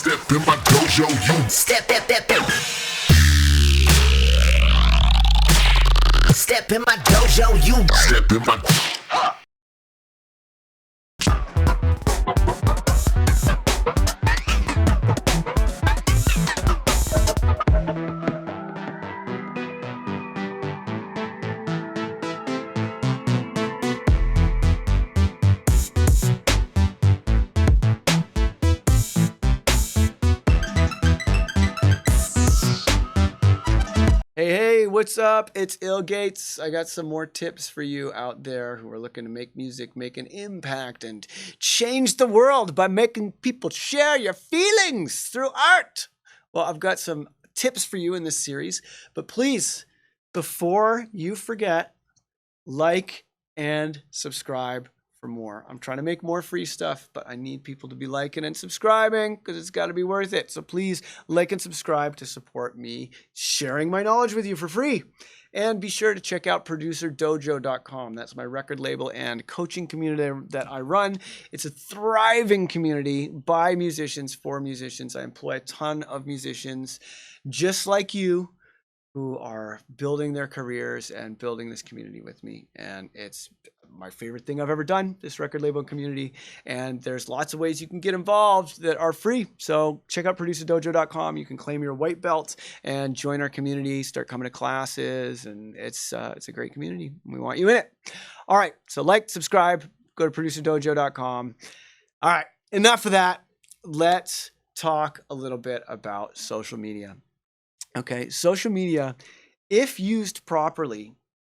Step in my dojo, you Step in my dojo, you step in my Hey, what's up? It's ill.gates. I got some more tips for you out there who are looking to make music, make an impact, and change the world by making people share your feelings through art. Well, I've got some tips for you in this series, but please, before you forget, like and subscribe for more. I'm trying to make more free stuff, but I need people to be liking and subscribing because it's got to be worth it. So please like and subscribe to support me sharing my knowledge with you for free. And be sure to check out producerdojo.com. That's my record label and coaching community that I run. It's a thriving community by musicians for musicians. I employ a ton of musicians just like you who are building their careers and building this community with me. And it's my favorite thing I've ever done, this record label community. And there's lots of ways you can get involved that are free. So check out producerdojo.com. You can claim your white belt and join our community, start coming to classes. And it's a great community. We want you in it. All right. So like, subscribe, go to producerdojo.com. All right. Enough of that. Let's talk a little bit about social media. Okay, social media, if used properly,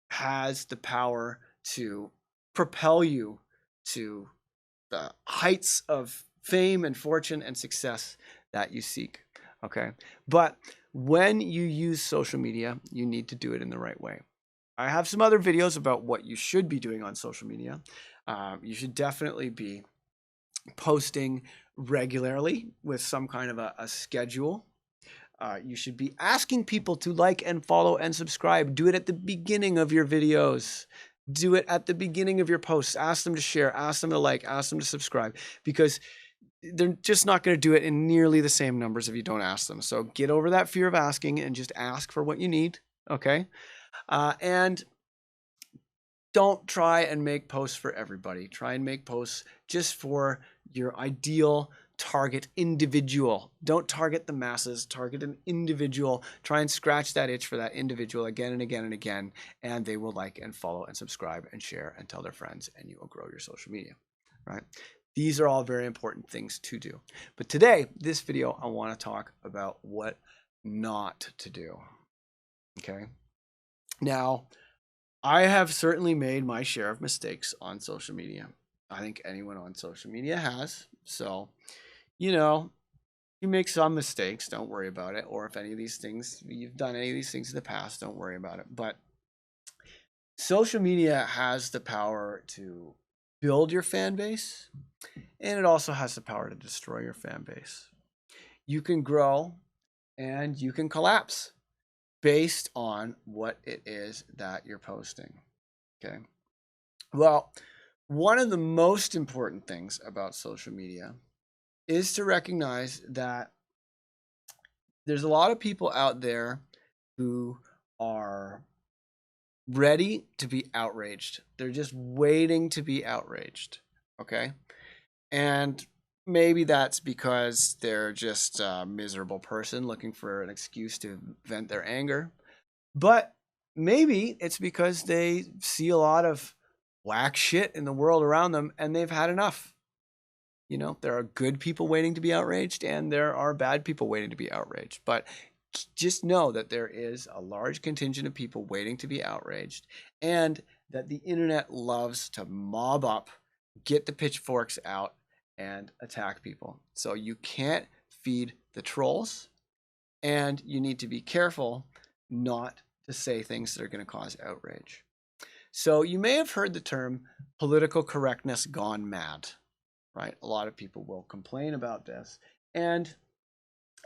has the power to propel you to the heights of fame and fortune and success that you seek. Okay, but when you use social media, you need to do it in the right way. I have some other videos about what you should be doing on social media. You should definitely be posting regularly with some kind of a schedule. You should be asking people to like and follow and subscribe. Do it at the beginning of your videos. Do it at the beginning of your posts. Ask them to share, ask them to like, ask them to subscribe, because they're just not going to do it in nearly the same numbers if you don't ask them. So get over that fear of asking and just ask for what you need, okay? And don't try and make posts for everybody. Try and make posts just for your ideal target individual. Don't target the masses, target an individual. Try and scratch that itch for that individual again and again and again, and they will like and follow and subscribe and share and tell their friends, and you will grow your social media, right? These are all very important things to do. But today, this video, I want to talk about what not to do, okay? Now, I have certainly made my share of mistakes on social media. I think anyone on social media has. So, you know, you make some mistakes, don't worry about it. Or if any of these things, you've done any of these things in the past, don't worry about it. But social media has the power to build your fan base, and it also has the power to destroy your fan base. You can grow and you can collapse based on what it is that you're posting, okay? Well, one of the most important things about social media is to recognize that there's a lot of people out there who are ready to be outraged. They're just waiting to be outraged, okay? And maybe that's because they're just a miserable person looking for an excuse to vent their anger. But maybe it's because they see a lot of whack shit in the world around them and they've had enough. You know, there are good people waiting to be outraged and there are bad people waiting to be outraged. But just know that there is a large contingent of people waiting to be outraged, and that the internet loves to mob up, get the pitchforks out, and attack people. So you can't feed the trolls, and you need to be careful not to say things that are going to cause outrage. So you may have heard the term political correctness gone mad, right? A lot of people will complain about this, and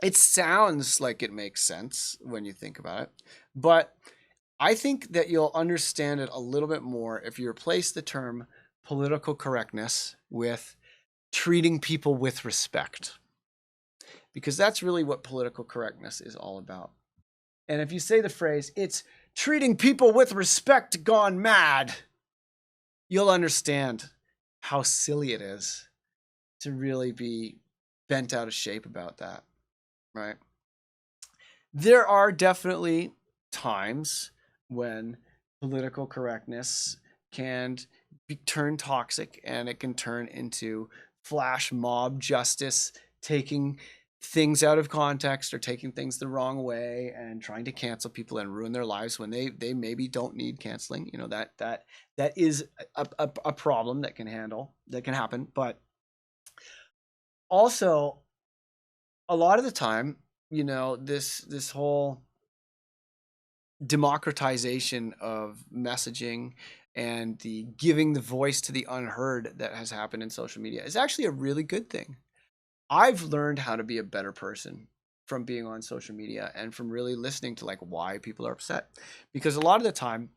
it sounds like it makes sense when you think about it, but I think that you'll understand it a little bit more if you replace the term political correctness with treating people with respect. because that's really what political correctness is all about. And if you say the phrase, it's treating people with respect gone mad, you'll understand how silly it is to really be bent out of shape about that, right? There are definitely times when political correctness can turn toxic, and it can turn into flash mob justice, taking things out of context or taking things the wrong way and trying to cancel people and ruin their lives when they maybe don't need canceling. You know, that is a problem that can happen. But also, a lot of the time, you know, this whole democratization of messaging and the giving the voice to the unheard that has happened in social media is actually a really good thing. I've learned how to be a better person from being on social media and from really listening to like why people are upset. Because a lot of the time,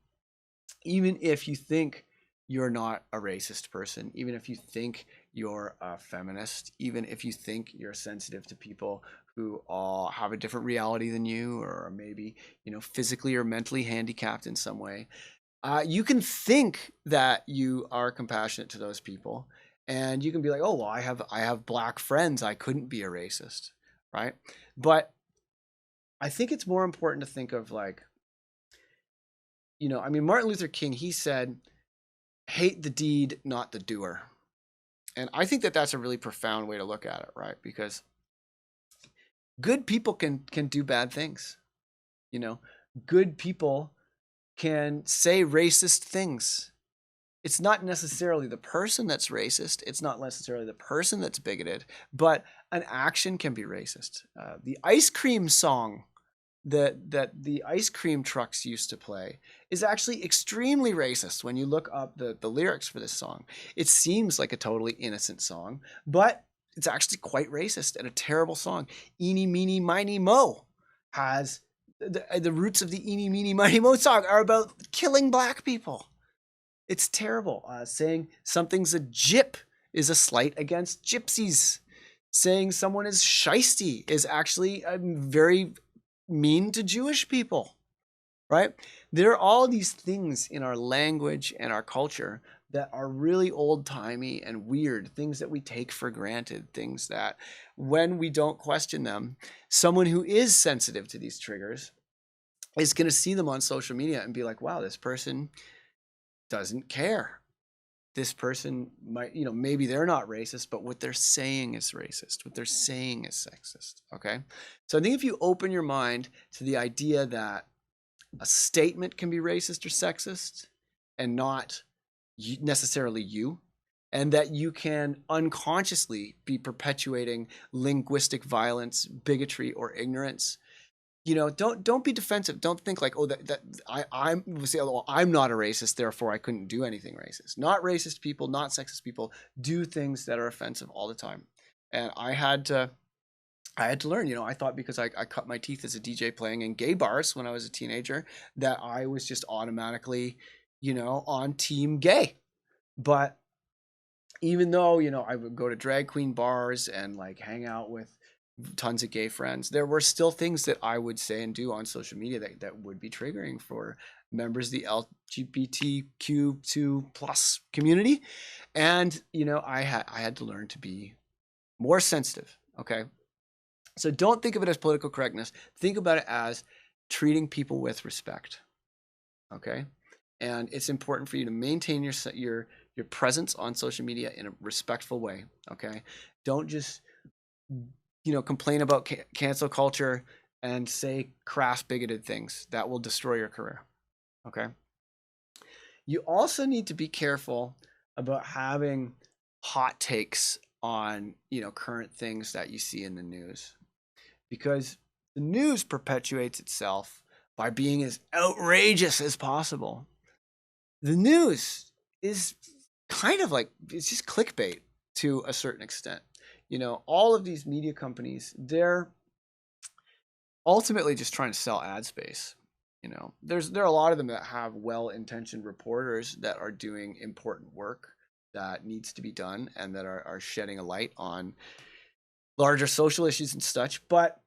even if you think you're not a racist person, even if you think you're a feminist, even if you think you're sensitive to people who have a different reality than you, or maybe, you know, physically or mentally handicapped in some way, you can think that you are compassionate to those people, and you can be like, oh, well, I have black friends, I couldn't be a racist, right? But I think it's more important to think of like, you know, I mean, Martin Luther King, he said, hate the deed, not the doer. And I think that that's a really profound way to look at it, right? Because good people can do bad things. You know, good people can say racist things. It's not necessarily the person that's racist. It's not necessarily the person that's bigoted, but an action can be racist. The ice cream song that the ice cream trucks used to play is actually extremely racist when you look up the lyrics for this song. It seems like a totally innocent song, but it's actually quite racist and a terrible song. Eeny, meeny, miny, mo has the roots of the eeny, meeny, miny, mo song are about killing black people. It's terrible. Saying something's a gyp is a slight against gypsies. Saying someone is shiesty is actually very mean to Jewish people, right? There are all these things in our language and our culture that are really old-timey and weird, things that we take for granted, things that when we don't question them, someone who is sensitive to these triggers is going to see them on social media and be like, wow, this person doesn't care. This person might, you know, maybe they're not racist, but what they're saying is racist. What they're saying is sexist. Okay. So I think if you open your mind to the idea that a statement can be racist or sexist and not necessarily you, and that you can unconsciously be perpetuating linguistic violence, bigotry, or ignorance, you know, don't be defensive. Don't think like, oh, I'm not a racist, therefore I couldn't do anything racist. Not racist people, not sexist people do things that are offensive all the time. And I had to learn, you know, I thought because I cut my teeth as a DJ playing in gay bars when I was a teenager, that I was just automatically, you know, on team gay. But even though, you know, I would go to drag queen bars and like hang out with tons of gay friends, there were still things that I would say and do on social media that would be triggering for members of the LGBTQ2 plus community. And, you know, I had to learn to be more sensitive. Okay. So don't think of it as political correctness. Think about it as treating people with respect. Okay. And it's important for you to maintain your presence on social media in a respectful way. Okay. Don't just, you know, complain about cancel culture and say crass, bigoted things. That will destroy your career. Okay. You also need to be careful about having hot takes on, you know, current things that you see in the news, because the news perpetuates itself by being as outrageous as possible. The news is kind of like, it's just clickbait to a certain extent. You know, all of these media companies, they're ultimately just trying to sell ad space. You know, there are a lot of them that have well-intentioned reporters that are doing important work that needs to be done and that are shedding a light on larger social issues and such. But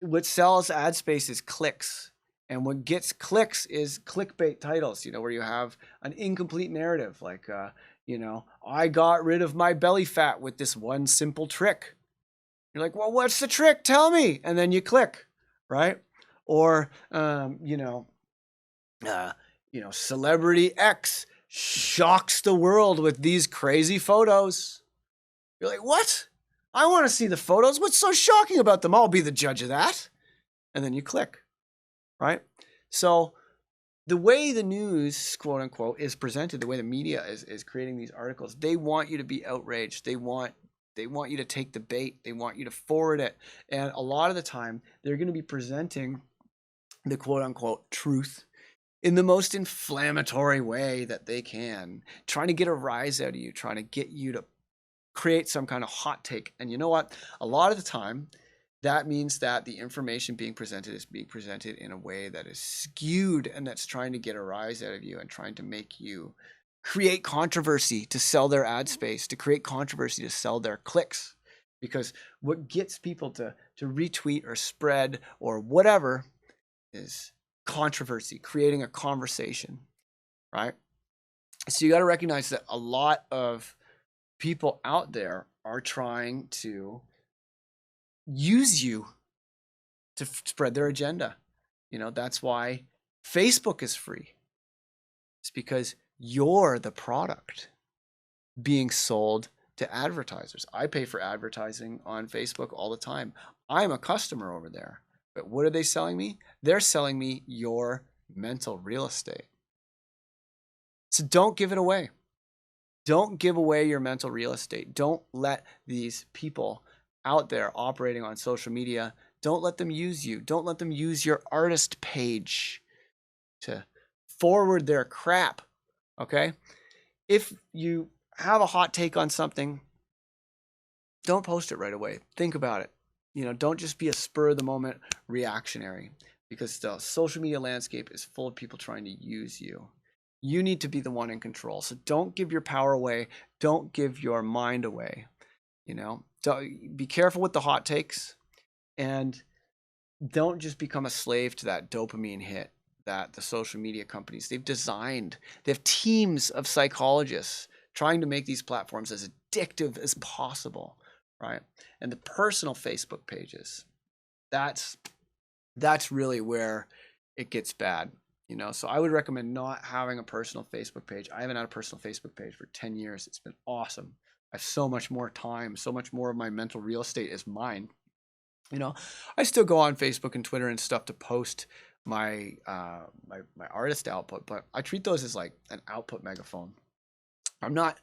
what sells ad space is clicks. And what gets clicks is clickbait titles, where you have an incomplete narrative, like, I got rid of my belly fat with this one simple trick. You're like, well, what's the trick? Tell me. And then you click, right? Or, celebrity X shocks the world with these crazy photos. You're like, what? I want to see the photos. What's so shocking about them? I'll be the judge of that. And then you click, right? So the way the news, quote unquote, is presented, the way the media is creating these articles, they want you to be outraged. They want you to take the bait. They want you to forward it. And a lot of the time, they're going to be presenting the quote unquote truth in the most inflammatory way that they can, trying to get a rise out of you, trying to get you to create some kind of hot take. And you know what? A lot of the time, that means that the information being presented is being presented in a way that is skewed and that's trying to get a rise out of you and trying to make you create controversy to sell their ad space, to create controversy to sell their clicks. Because what gets people to retweet or spread or whatever is controversy, creating a conversation, right? So you got to recognize that a lot of people out there are trying to use you to spread their agenda. That's why Facebook is free. It's because you're the product being sold to advertisers. I pay for advertising on Facebook all the time. I'm a customer over there. But what are they selling me? They're selling me your mental real estate. So don't give it away. Don't give away your mental real estate. Don't let these people out there operating on social media, don't let them use you. Don't let them use your artist page to forward their crap, okay? If you have a hot take on something, don't post it right away. Think about it. Don't just be a spur of the moment reactionary, because the social media landscape is full of people trying to use you. You need to be the one in control. So don't give your power away. Don't give your mind away. Don't, be careful with the hot takes, and don't just become a slave to that dopamine hit that the social media companies, they have teams of psychologists trying to make these platforms as addictive as possible, right? And the personal Facebook pages, that's really where it gets bad. So I would recommend not having a personal Facebook page. I haven't had a personal Facebook page for 10 years. It's been awesome. I have so much more time, so much more of my mental real estate is mine. I still go on Facebook and Twitter and stuff to post my my artist output, but I treat those as like an output megaphone. I'm not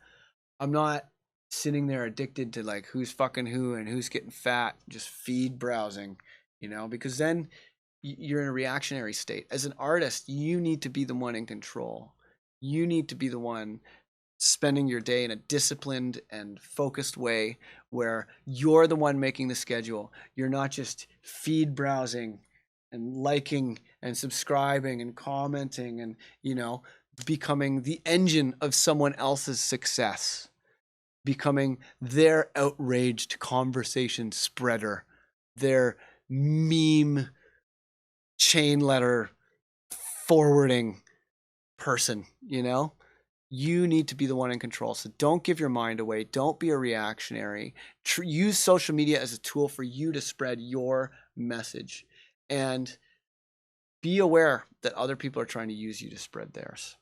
sitting there addicted to like who's fucking who and who's getting fat, just feed browsing, because then you're in a reactionary state. As an artist, you need to be the one in control. You need to be the one spending your day in a disciplined and focused way where you're the one making the schedule. You're not just feed browsing and liking and subscribing and commenting and, becoming the engine of someone else's success, becoming their outraged conversation spreader, their meme chain letter forwarding person. You need to be the one in control. So don't give your mind away. Don't be a reactionary. Use social media as a tool for you to spread your message, and be aware that other people are trying to use you to spread theirs.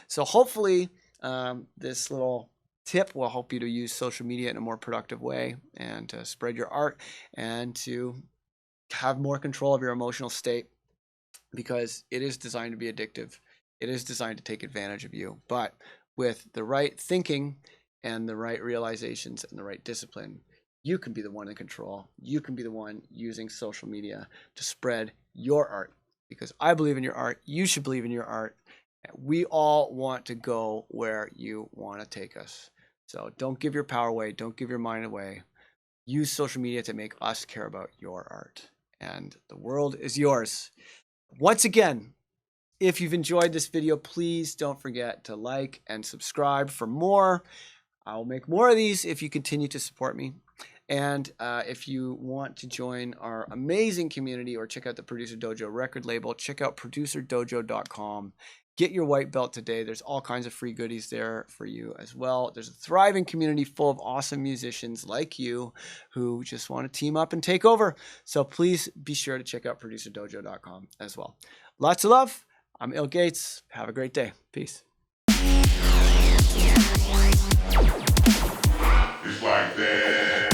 So hopefully this little tip will help you to use social media in a more productive way and to spread your art and to have more control of your emotional state, because it is designed to be addictive. It is designed to take advantage of you. But with the right thinking and the right realizations and the right discipline, you can be the one in control. You can be the one using social media to spread your art, because I believe in your art. You should believe in your art. We all want to go where you want to take us. So don't give your power away. Don't give your mind away. Use social media to make us care about your art. And the world is yours. Once again, if you've enjoyed this video, please don't forget to like and subscribe for more. I'll make more of these if you continue to support me. And if you want to join our amazing community or check out the Producer Dojo record label, check out producerdojo.com. Get your white belt today. There's all kinds of free goodies there for you as well. There's a thriving community full of awesome musicians like you who just want to team up and take over. So please be sure to check out producerdojo.com as well. Lots of love. I'm ill.gates. Have a great day. Peace. It's like that.